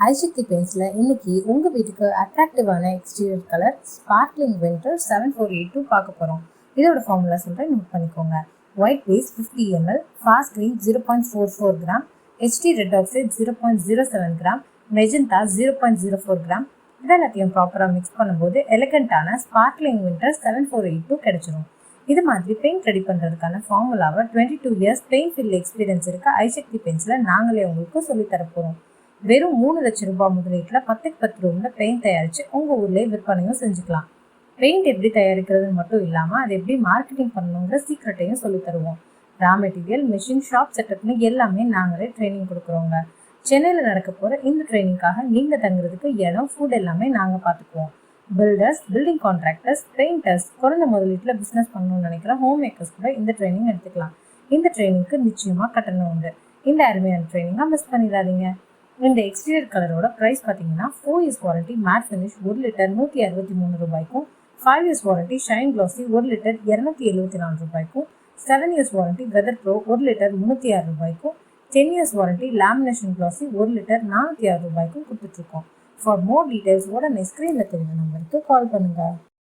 ஐசக்தி பெயிண்ட்ஸில் இன்னைக்கு உங்கள் வீட்டுக்கு அட்ராக்டிவான எக்ஸ்டீரியர் கலர் ஸ்பார்க்லிங் வின்டர் 7482 பார்க்க போகிறோம். இதோட ஃபார்முலா சொல்கிறேன், நோட் பண்ணிக்கோங்க. White base 50 ml, fast green 0.44 gram, HD red oxide 0.07 gram, magenta 0.04 gram. இதெல்லாத்தையும் ப்ராப்பராக மிக்ஸ் பண்ணும்போது எலிகண்டான ஸ்பார்க்லிங் வின்டர் 7482 கிடைச்சிரும். இது மாதிரி பெயிண்ட் ரெடி பண்ணுறதுக்கான ஃபார்முலாவை 22 இயர்ஸ் பெயிண்ட் ஃபீல்ட் எக்ஸ்பீரியன்ஸ் இருக்க ஐசக்தி பெயிண்ட்ஸில் நாங்களே உங்களுக்கு சொல்லித்தரப்போகிறோம். வெறும் 3 லட்சம் ரூபாய் முதலீட்டில் 10க்கு 10 ரூமில் பெயிண்ட் தயாரித்து உங்கள் ஊர்லேயே விற்பனையும் செஞ்சுக்கலாம். பெயிண்ட் எப்படி தயாரிக்கிறதுன்னு மட்டும் இல்லாமல் அதை எப்படி மார்க்கெட்டிங் பண்ணணுங்கிற சீக்ரெட்டையும் சொல்லி தருவோம். ரா மெட்டீரியல், மிஷின், ஷாப் செட்டப்னு எல்லாமே நாங்களே ட்ரைனிங் கொடுக்குறோங்க. சென்னையில் நடக்க போகிற இந்த ட்ரைனிங்காக நீங்கள் தங்குறதுக்கு இடம், ஃபுட் எல்லாமே நாங்கள் பார்த்துக்குவோம். பில்டர்ஸ், பில்டிங் கான்ட்ராக்டர்ஸ், பெயிண்டர்ஸ், குறைந்த முதலீட்டில் பிஸ்னஸ் பண்ணணும்னு நினைக்கிற ஹோம் மேக்கர்ஸ் கூட இந்த ட்ரைனிங் எடுத்துக்கலாம். இந்த ட்ரைனிங்க்கு நிச்சயமாக கட்டணம் உண்டு. இந்த அருமையான ட்ரைனிங்காக மிஸ் பண்ணிடாதீங்க. இந்த எக்ஸ்டீரியர் கலரோட ப்ரைஸ் பார்த்தீங்கன்னா 4 years warranty matte finish 1 litre 163 ரூபாய்க்கும், 5 years warranty shine glossy 1 litre 274 ரூபாய்க்கும், 7 years warranty weather pro 1 litre 306 ரூபாய்க்கும், 10 years warranty lamination glossy 1 litre 406 ரூபாய்க்கும் கொடுத்துட்ருக்கோம். ஃபார் மோர் டீடைல்ஸ் உடனே ஸ்க்ரீனில் தெரிஞ்ச நம்பருக்கு கால் பண்ணுங்கள்.